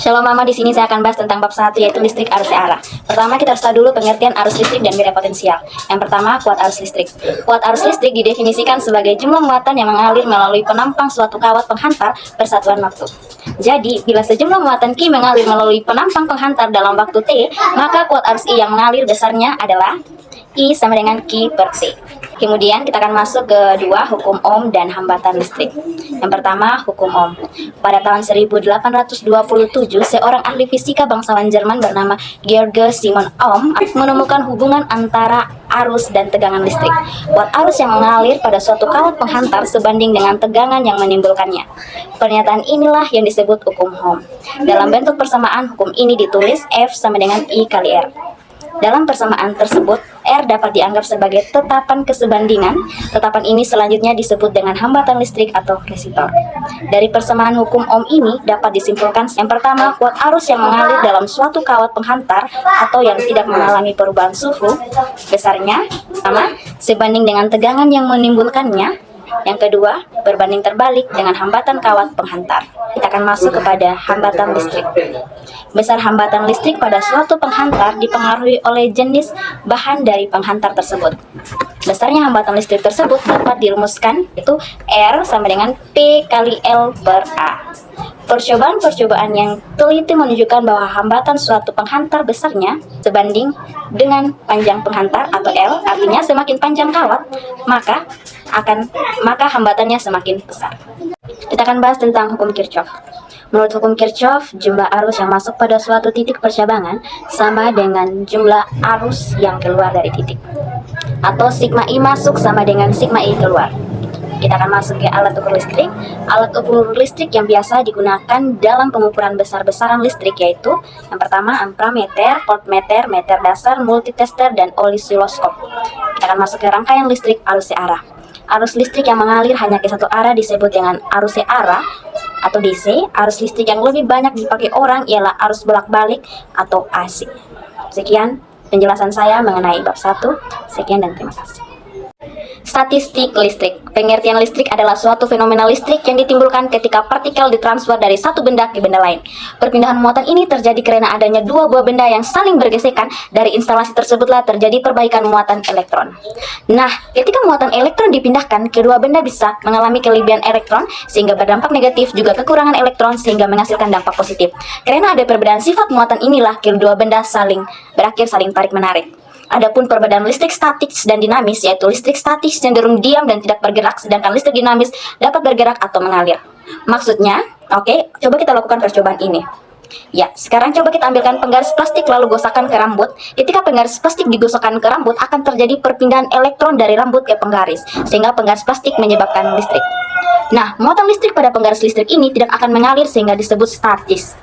Shalom Mama, di sini saya akan bahas tentang bab 1 yaitu listrik arus searah. Pertama kita harus tahu dulu pengertian arus listrik dan nilai potensial. Yang pertama, kuat arus listrik. Kuat arus listrik didefinisikan sebagai jumlah muatan yang mengalir melalui penampang suatu kawat penghantar bersatuan waktu. Jadi, bila sejumlah muatan Q mengalir melalui penampang penghantar dalam waktu T, maka kuat arus I yang mengalir besarnya adalah I sama dengan Q per T. Kemudian kita akan masuk ke dua, hukum Ohm dan hambatan listrik. Yang pertama, hukum Ohm. Pada tahun 1827, seorang ahli fisika bangsawan Jerman bernama Georg Simon Ohm menemukan hubungan antara arus dan tegangan listrik. Kuat arus yang mengalir pada suatu kawat penghantar sebanding dengan tegangan yang menimbulkannya. Pernyataan inilah yang disebut hukum Ohm. Dalam bentuk persamaan, hukum ini ditulis F sama dengan I kali R. Dalam persamaan tersebut, R dapat dianggap sebagai tetapan kesebandingan. Tetapan ini selanjutnya disebut dengan hambatan listrik atau resistor. Dari persamaan hukum Ohm ini dapat disimpulkan yang pertama, kuat arus yang mengalir dalam suatu kawat penghantar atau yang tidak mengalami perubahan suhu besarnya sama sebanding dengan tegangan yang menimbulkannya. Yang kedua, berbanding terbalik dengan hambatan kawat penghantar. Kita akan masuk kepada hambatan listrik. Besar hambatan listrik pada suatu penghantar dipengaruhi oleh jenis bahan dari penghantar tersebut. Besarnya hambatan listrik tersebut dapat dirumuskan, yaitu R sama dengan P kali L per A. Percobaan-percobaan yang teliti menunjukkan bahwa hambatan suatu penghantar besarnya sebanding dengan panjang penghantar atau L, artinya semakin panjang kawat, maka hambatannya semakin besar. Kita akan bahas tentang hukum Kirchhoff. Menurut hukum Kirchhoff, jumlah arus yang masuk pada suatu titik percabangan sama dengan jumlah arus yang keluar dari titik. Atau sigma I masuk sama dengan sigma I keluar. Kita akan masuk ke alat ukur listrik. Alat ukur listrik yang biasa digunakan dalam pengukuran besar-besaran listrik yaitu yang pertama ampermeter, voltmeter, meter dasar, multitester, dan oscilloscope. Kita akan masuk ke rangkaian listrik arus searah. Arus listrik yang mengalir hanya ke satu arah disebut dengan arus searah atau DC. Arus listrik yang lebih banyak dipakai orang ialah arus bolak-balik atau AC. Sekian penjelasan saya mengenai bab 1. Sekian dan terima kasih. Statistik listrik. Pengertian listrik adalah suatu fenomena listrik yang ditimbulkan ketika partikel ditransfer dari satu benda ke benda lain. Perpindahan muatan ini terjadi karena adanya dua buah benda yang saling bergesekan. Dari instalasi tersebutlah terjadi perbaikan muatan elektron. Nah, ketika muatan elektron dipindahkan, kedua benda bisa mengalami kelebihan elektron sehingga berdampak negatif, juga kekurangan elektron sehingga menghasilkan dampak positif. Karena ada perbedaan sifat muatan inilah kedua benda berakhir saling tarik-menarik. Adapun perbedaan listrik statis dan dinamis, yaitu listrik statis cenderung diam dan tidak bergerak, sedangkan listrik dinamis dapat bergerak atau mengalir. Maksudnya, oke, coba kita lakukan percobaan ini. Ya, sekarang coba kita ambilkan penggaris plastik lalu gosokkan ke rambut. Ketika penggaris plastik digosokkan ke rambut, akan terjadi perpindahan elektron dari rambut ke penggaris, sehingga penggaris plastik menyebabkan listrik. Nah, muatan listrik pada penggaris listrik ini tidak akan mengalir sehingga disebut statis.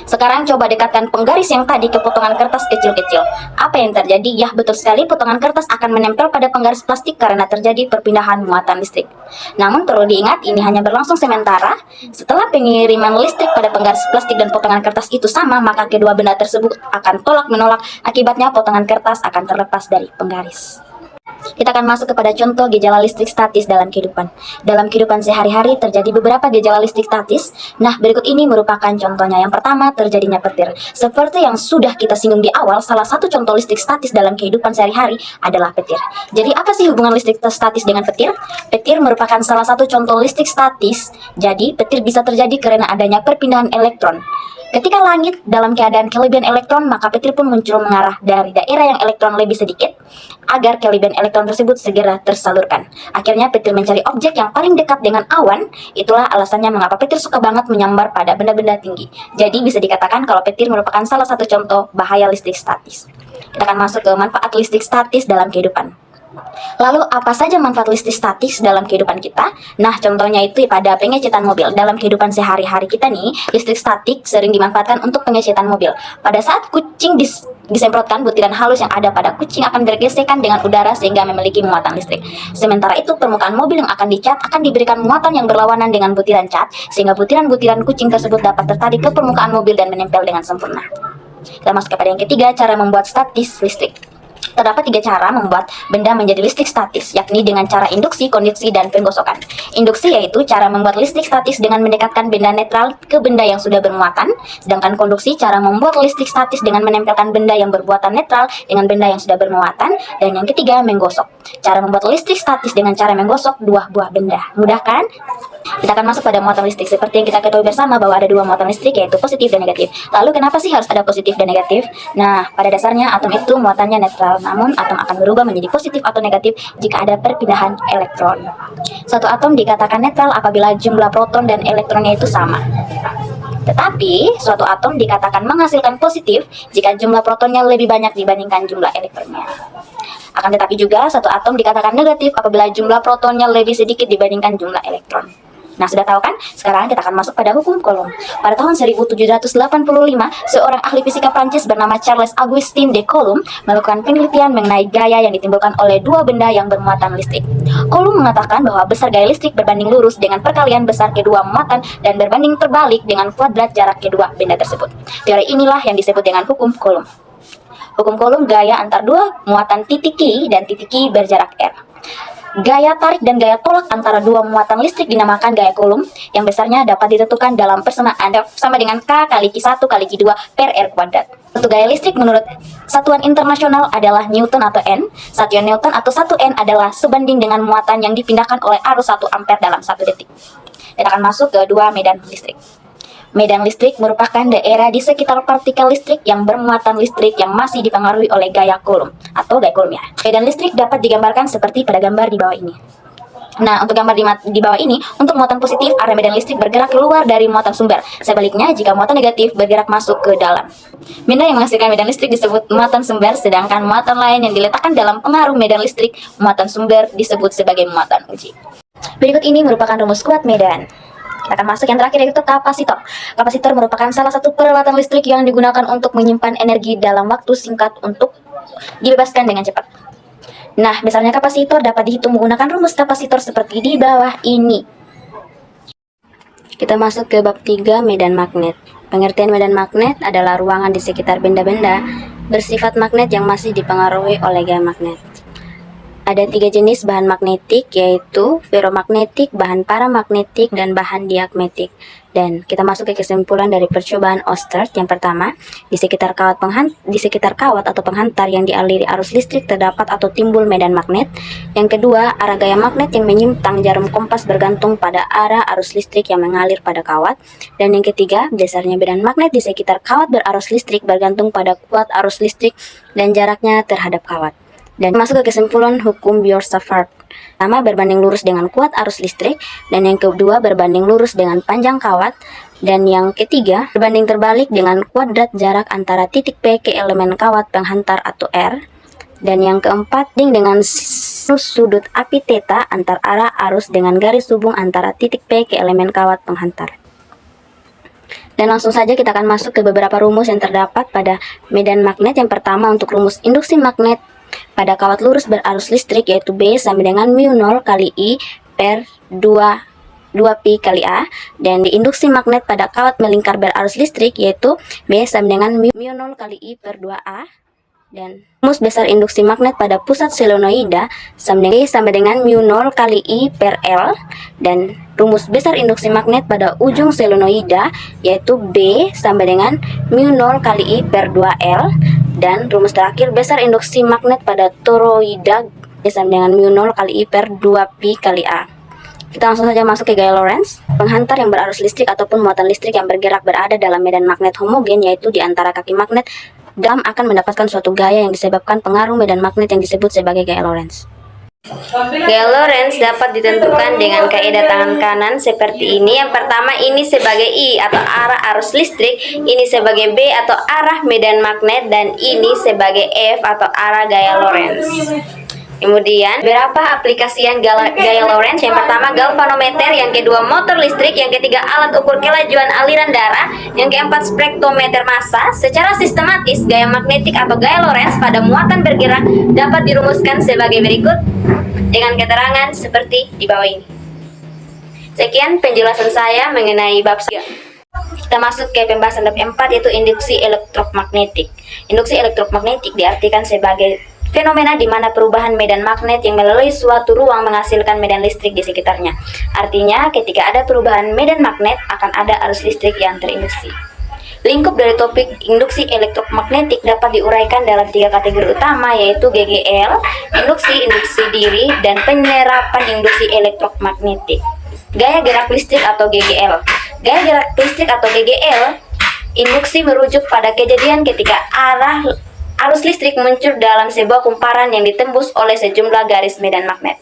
Sekarang coba dekatkan penggaris yang tadi ke potongan kertas kecil-kecil. Apa yang terjadi? Ya, betul sekali, potongan kertas akan menempel pada penggaris plastik karena terjadi perpindahan muatan listrik. Namun perlu diingat, ini hanya berlangsung sementara. Setelah pengiriman listrik pada penggaris plastik dan potongan kertas itu sama, maka kedua benda tersebut akan tolak-menolak. Akibatnya potongan kertas akan terlepas dari penggaris. Kita akan masuk kepada contoh gejala listrik statis dalam kehidupan. Dalam kehidupan sehari-hari terjadi beberapa gejala listrik statis. Nah, berikut ini merupakan contohnya. Yang pertama, terjadinya petir. Seperti yang sudah kita singgung di awal, salah satu contoh listrik statis dalam kehidupan sehari-hari adalah petir. Jadi, apa sih hubungan listrik statis dengan petir? Petir merupakan salah satu contoh listrik statis. Jadi, petir bisa terjadi karena adanya perpindahan elektron. Ketika langit dalam keadaan kelebihan elektron, maka petir pun muncul mengarah dari daerah yang elektron lebih sedikit, agar kelebihan elektron tersebut segera tersalurkan. Akhirnya petir mencari objek yang paling dekat dengan awan. Itulah alasannya mengapa petir suka banget menyambar pada benda-benda tinggi. Jadi bisa dikatakan kalau petir merupakan salah satu contoh bahaya listrik statis. Kita akan masuk ke manfaat listrik statis dalam kehidupan. Lalu apa saja manfaat listrik statis dalam kehidupan kita? Nah, contohnya itu pada pengecetan mobil. Dalam kehidupan sehari-hari kita nih, listrik statik sering dimanfaatkan untuk pengecetan mobil. Pada saat kucing disemprotkan, butiran halus yang ada pada kucing akan bergesekan dengan udara sehingga memiliki muatan listrik. Sementara itu, permukaan mobil yang akan dicat akan diberikan muatan yang berlawanan dengan butiran cat, sehingga butiran-butiran kucing tersebut dapat tertarik ke permukaan mobil dan menempel dengan sempurna. Kita masuk kepada yang ketiga, cara membuat statis listrik. Terdapat tiga cara membuat benda menjadi listrik statis, yakni dengan cara induksi, konduksi, dan penggosokan. Induksi yaitu cara membuat listrik statis dengan mendekatkan benda netral ke benda yang sudah bermuatan, sedangkan konduksi cara membuat listrik statis dengan menempelkan benda yang bermuatan netral dengan benda yang sudah bermuatan, dan yang ketiga menggosok. Cara membuat listrik statis dengan cara menggosok dua buah benda. Mudah kan? Kita akan masuk pada muatan listrik. Seperti yang kita ketahui bersama bahwa ada dua muatan listrik, yaitu positif dan negatif. Lalu kenapa sih harus ada positif dan negatif? Nah, pada dasarnya atom itu muatannya netral, namun atom akan berubah menjadi positif atau negatif jika ada perpindahan elektron. Suatu atom dikatakan netral apabila jumlah proton dan elektronnya itu sama. Tetapi, suatu atom dikatakan menghasilkan positif jika jumlah protonnya lebih banyak dibandingkan jumlah elektronnya. Akan tetapi juga, suatu atom dikatakan negatif apabila jumlah protonnya lebih sedikit dibandingkan jumlah elektron. Nah, sudah tahu kan? Sekarang kita akan masuk pada hukum Coulomb. Pada tahun 1785, seorang ahli fisika Prancis bernama Charles Augustin de Coulomb melakukan penelitian mengenai gaya yang ditimbulkan oleh dua benda yang bermuatan listrik. Coulomb mengatakan bahwa besar gaya listrik berbanding lurus dengan perkalian besar kedua muatan dan berbanding terbalik dengan kuadrat jarak kedua benda tersebut. Teori inilah yang disebut dengan hukum Coulomb. Hukum Coulomb gaya antar dua muatan titik Q dan titik Q berjarak R. Gaya tarik dan gaya tolak antara dua muatan listrik dinamakan gaya Coulomb, yang besarnya dapat ditentukan dalam persamaan sama dengan K kali Q1 kali Q2 per R kuadrat. Untuk gaya listrik menurut satuan internasional adalah Newton atau N. Satuan Newton atau 1 N adalah sebanding dengan muatan yang dipindahkan oleh arus 1 ampere dalam 1 detik. Kita akan masuk ke dua medan listrik. Medan listrik merupakan daerah di sekitar partikel listrik yang bermuatan listrik yang masih dipengaruhi oleh gaya Coulomb atau gaya Coulomb ya. Medan listrik dapat digambarkan seperti pada gambar di bawah ini. Nah, untuk gambar di bawah ini, untuk muatan positif, area medan listrik bergerak keluar dari muatan sumber. Sebaliknya, jika muatan negatif bergerak masuk ke dalam. Benda yang menghasilkan medan listrik disebut muatan sumber, sedangkan muatan lain yang diletakkan dalam pengaruh medan listrik, muatan sumber disebut sebagai muatan uji. Berikut ini merupakan rumus kuat medan. Kita akan masuk yang terakhir, yaitu kapasitor. Kapasitor merupakan salah satu peralatan listrik yang digunakan untuk menyimpan energi dalam waktu singkat untuk dibebaskan dengan cepat. Nah, besarnya kapasitor dapat dihitung menggunakan rumus kapasitor seperti di bawah ini. Kita masuk ke bab 3, medan magnet. Pengertian medan magnet adalah ruangan di sekitar benda-benda bersifat magnet yang masih dipengaruhi oleh gaya magnet. Ada 3 jenis bahan magnetik, yaitu ferromagnetik, bahan paramagnetik, dan bahan diagnetik. Dan kita masuk ke kesimpulan dari percobaan Oersted. Yang pertama, di sekitar kawat atau penghantar yang dialiri arus listrik terdapat atau timbul medan magnet. Yang kedua, arah gaya magnet yang menyimpang jarum kompas bergantung pada arah arus listrik yang mengalir pada kawat. Dan yang ketiga, besarnya medan magnet di sekitar kawat berarus listrik bergantung pada kuat arus listrik dan jaraknya terhadap kawat. Dan masuk ke kesimpulan hukum Biot-Savart. Pertama, berbanding lurus dengan kuat arus listrik, dan yang kedua berbanding lurus dengan panjang kawat, dan yang ketiga berbanding terbalik dengan kuadrat jarak antara titik P ke elemen kawat penghantar atau R, dan yang keempat dengan sudut api theta antar arah arus dengan garis hubung antara titik P ke elemen kawat penghantar. Dan langsung saja kita akan masuk ke beberapa rumus yang terdapat pada medan magnet. Yang pertama, untuk rumus induksi magnet pada kawat lurus berarus listrik, yaitu B sama dengan mu0 kali I per 2pi kali A. Dan di induksi magnet pada kawat melingkar berarus listrik, yaitu B sama dengan mu0 kali I per 2A. Dan rumus besar induksi magnet pada pusat solenoida sama dengan mu0 kali I per L. Dan rumus besar induksi magnet pada ujung solenoida, yaitu B sama dengan mu0 kali I per 2L. Dan rumus terakhir besar induksi magnet pada toroida sama dengan mu0 kali I per 2pi kali A. Kita langsung saja masuk ke gaya Lorentz. Penghantar yang berarus listrik ataupun muatan listrik yang bergerak berada dalam medan magnet homogen, yaitu di antara kaki magnet dalam akan mendapatkan suatu gaya yang disebabkan pengaruh medan magnet yang disebut sebagai gaya Lorentz. Gaya Lorentz dapat ditentukan dengan kaidah tangan kanan seperti ini. Yang pertama, ini sebagai I atau arah arus listrik, ini sebagai B atau arah medan magnet, dan ini sebagai F atau arah gaya Lorentz. Kemudian, berapa aplikasi yang gaya Lorentz? Yang pertama, galvanometer, yang kedua, motor listrik, yang ketiga, alat ukur kelajuan aliran darah, yang keempat, spektrometer massa. Secara sistematis, gaya magnetik atau gaya Lorentz pada muatan bergerak dapat dirumuskan sebagai berikut dengan keterangan seperti di bawah ini. Sekian penjelasan saya mengenai bab 3. Kita masuk ke pembahasan bab 4, yaitu induksi elektromagnetik. Induksi elektromagnetik diartikan sebagai fenomena di mana perubahan medan magnet yang melalui suatu ruang menghasilkan medan listrik di sekitarnya. Artinya, ketika ada perubahan medan magnet, akan ada arus listrik yang terinduksi. Lingkup dari topik induksi elektromagnetik dapat diuraikan dalam 3 kategori utama, yaitu GGL, induksi diri, dan penerapan induksi elektromagnetik. Gaya gerak listrik atau GGL. Gaya gerak listrik atau GGL, induksi merujuk pada kejadian ketika arus listrik muncul dalam sebuah kumparan yang ditembus oleh sejumlah garis medan magnet.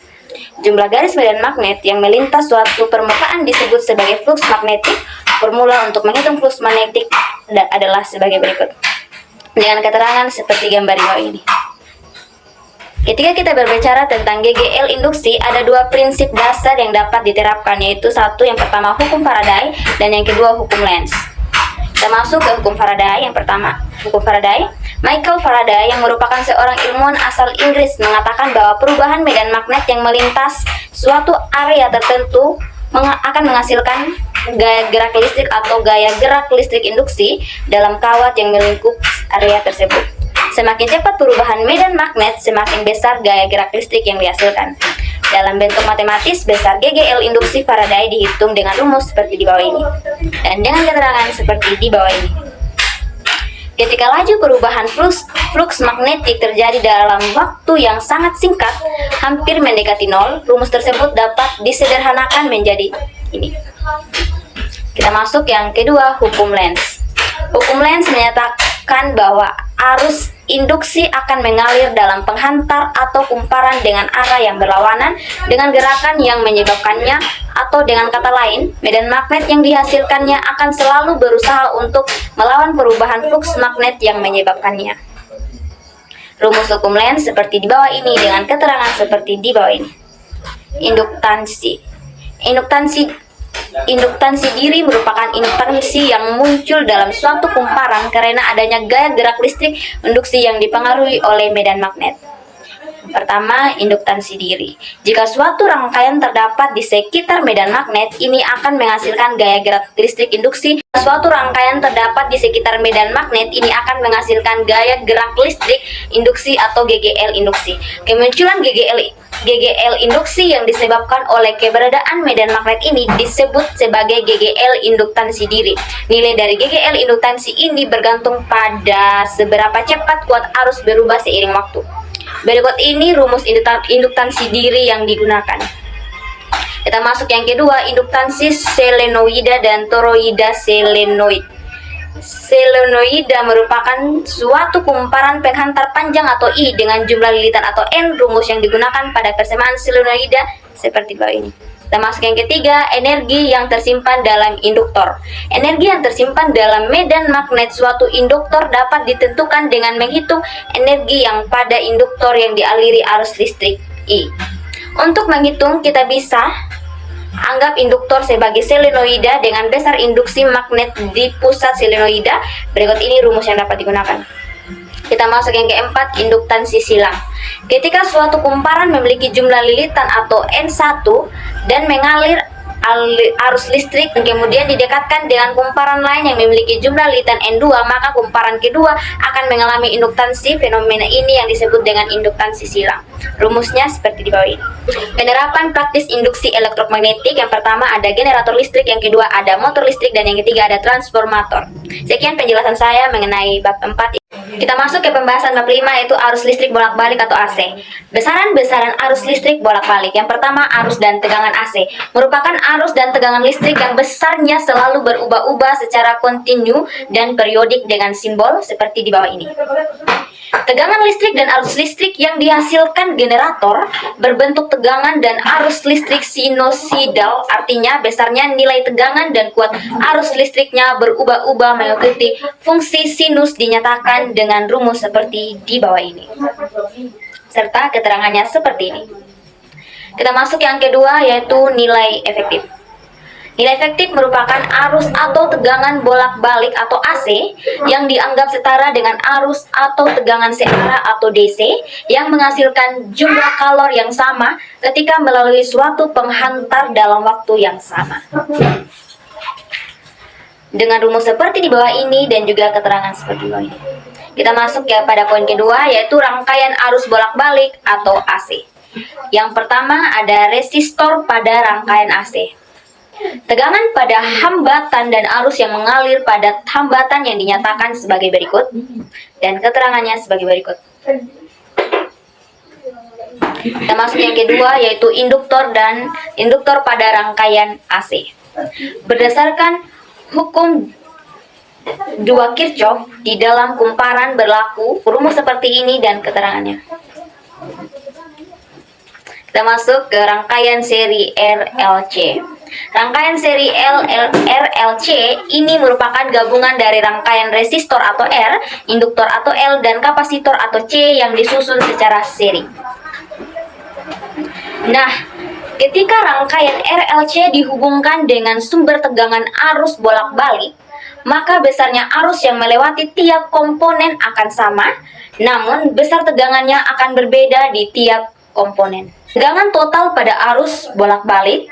Jumlah garis medan magnet yang melintas suatu permukaan disebut sebagai flux magnetik. Formula untuk menghitung flux magnetik adalah sebagai berikut, dengan keterangan seperti gambar di bawah ini. Ketika kita berbicara tentang GGL induksi, ada 2 prinsip dasar yang dapat diterapkan, yaitu yang pertama hukum Faraday, dan yang kedua hukum Lenz. Kita masuk ke hukum Faraday. Yang pertama, hukum Faraday. Michael Faraday, yang merupakan seorang ilmuwan asal Inggris, mengatakan bahwa perubahan medan magnet yang melintas suatu area tertentu akan menghasilkan gaya gerak listrik atau gaya gerak listrik induksi dalam kawat yang melingkup area tersebut. Semakin cepat perubahan medan magnet, semakin besar gaya gerak listrik yang dihasilkan. Dalam bentuk matematis, besar GGL induksi Faraday dihitung dengan rumus seperti di bawah ini, dan dengan keterangan seperti di bawah ini. Ketika laju perubahan flux magnetik terjadi dalam waktu yang sangat singkat, hampir mendekati nol, rumus tersebut dapat disederhanakan menjadi ini. Kita masuk yang kedua, hukum Lenz. Hukum Lenz menyatakan bahwa arus induksi akan mengalir dalam penghantar atau kumparan dengan arah yang berlawanan dengan gerakan yang menyebabkannya, atau dengan kata lain, medan magnet yang dihasilkannya akan selalu berusaha untuk melawan perubahan flux magnet yang menyebabkannya. Rumus hukum Lenz seperti di bawah ini dengan keterangan seperti di bawah ini. Induktansi diri merupakan induktansi yang muncul dalam suatu kumparan karena adanya gaya gerak listrik induksi yang dipengaruhi oleh medan magnet. Pertama, induktansi diri. Jika suatu rangkaian terdapat di sekitar medan magnet, ini akan menghasilkan gaya gerak listrik induksi. Suatu rangkaian terdapat di sekitar medan magnet, ini akan menghasilkan gaya gerak listrik induksi atau GGL induksi. Kemunculan GGL induksi yang disebabkan oleh keberadaan medan magnet ini disebut sebagai GGL induktansi diri. Nilai dari GGL induktansi ini bergantung pada seberapa cepat kuat arus berubah seiring waktu. Berikut ini rumus induktansi diri yang digunakan. Kita masuk yang kedua, induktansi selenoida dan toroida selenoid. Selenoida merupakan suatu kumparan penghantar panjang atau I dengan jumlah lilitan atau N. Rumus yang digunakan pada persamaan selenoida seperti bawah ini. Kita masuk yang ketiga, energi yang tersimpan dalam induktor. Energi yang tersimpan dalam medan magnet suatu induktor dapat ditentukan dengan menghitung energi yang pada induktor yang dialiri arus listrik I. Untuk menghitung, kita bisa anggap induktor sebagai selenoida dengan besar induksi magnet di pusat selenoida. Berikut ini rumus yang dapat digunakan. Kita masuk yang keempat, induktansi silang. Ketika suatu kumparan memiliki jumlah lilitan atau N1 dan mengalir arus listrik dan kemudian didekatkan dengan kumparan lain yang memiliki jumlah lilitan N2, maka kumparan kedua akan mengalami induktansi. Fenomena ini yang disebut dengan induktansi silang. Rumusnya seperti di bawah ini. Penerapan praktis induksi elektromagnetik. Yang pertama ada generator listrik, yang kedua ada motor listrik, dan yang ketiga ada transformator. Sekian penjelasan saya mengenai bab 4. Kita masuk ke pembahasan bab 5, yaitu arus listrik bolak-balik atau AC. Besaran-besaran arus listrik bolak-balik. Yang pertama, arus dan tegangan AC merupakan arus dan tegangan listrik yang besarnya selalu berubah-ubah secara kontinu dan periodik dengan simbol seperti di bawah ini. Tegangan listrik dan arus listrik yang dihasilkan generator berbentuk tegangan dan arus listrik sinusoidal, artinya besarnya nilai tegangan dan kuat arus listriknya berubah-ubah mengikuti fungsi sinus dinyatakan dengan rumus seperti di bawah ini, serta keterangannya seperti ini. Kita masuk yang kedua, yaitu nilai efektif. Nilai efektif merupakan arus atau tegangan bolak-balik atau AC yang dianggap setara dengan arus atau tegangan searah atau DC yang menghasilkan jumlah kalor yang sama ketika melalui suatu penghantar dalam waktu yang sama. Dengan rumus seperti di bawah ini dan juga keterangan seperti di bawah ini. Kita masuk ya pada poin kedua, yaitu rangkaian arus bolak-balik atau AC. Yang pertama ada resistor pada rangkaian AC. Tegangan pada hambatan dan arus yang mengalir pada hambatan yang dinyatakan sebagai berikut, dan keterangannya sebagai berikut. Kita masuk yang kedua, yaitu induktor pada rangkaian AC. Berdasarkan hukum 2 Kirchhoff, di dalam kumparan berlaku rumus seperti ini dan keterangannya. Kita masuk ke rangkaian seri RLC. Rangkaian seri RLC ini merupakan gabungan dari rangkaian resistor atau R, induktor atau L, dan kapasitor atau C yang disusun secara seri. Nah, ketika rangkaian RLC dihubungkan dengan sumber tegangan arus bolak-balik, maka besarnya arus yang melewati tiap komponen akan sama, namun besar tegangannya akan berbeda di tiap komponen. Tegangan total pada arus bolak-balik.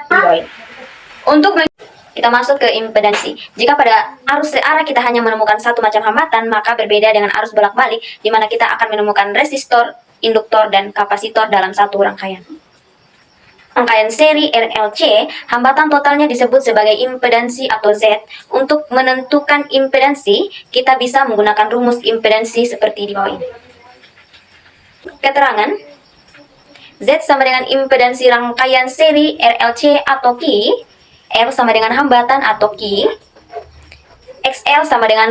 Kita masuk ke impedansi. Jika pada arus searah kita hanya menemukan satu macam hambatan, maka berbeda dengan arus bolak-balik, di mana kita akan menemukan resistor, induktor, dan kapasitor dalam satu rangkaian. Rangkaian seri RLC, hambatan totalnya disebut sebagai impedansi atau Z. Untuk menentukan impedansi, kita bisa menggunakan rumus impedansi seperti di bawah ini. Keterangan: Z sama dengan impedansi rangkaian seri RLC atau Q, L sama dengan hambatan atau Q, XL sama dengan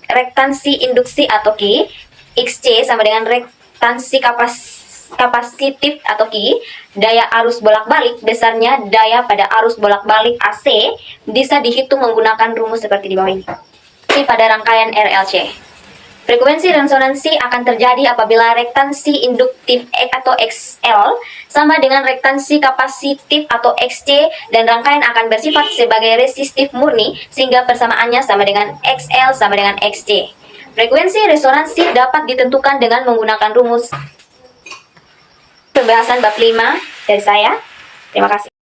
rektansi induksi atau Q, XC sama dengan rektansi kapasitif atau Q, daya arus bolak-balik besarnya daya pada arus bolak-balik AC bisa dihitung menggunakan rumus seperti di bawah ini. Pada rangkaian RLC, frekuensi resonansi akan terjadi apabila rektansi induktif atau XL sama dengan rektansi kapasitif atau XC, dan rangkaian akan bersifat sebagai resistif murni sehingga persamaannya sama dengan XL sama dengan XC. Frekuensi resonansi dapat ditentukan dengan menggunakan rumus. Pembahasan bab 5 dari saya. Terima kasih.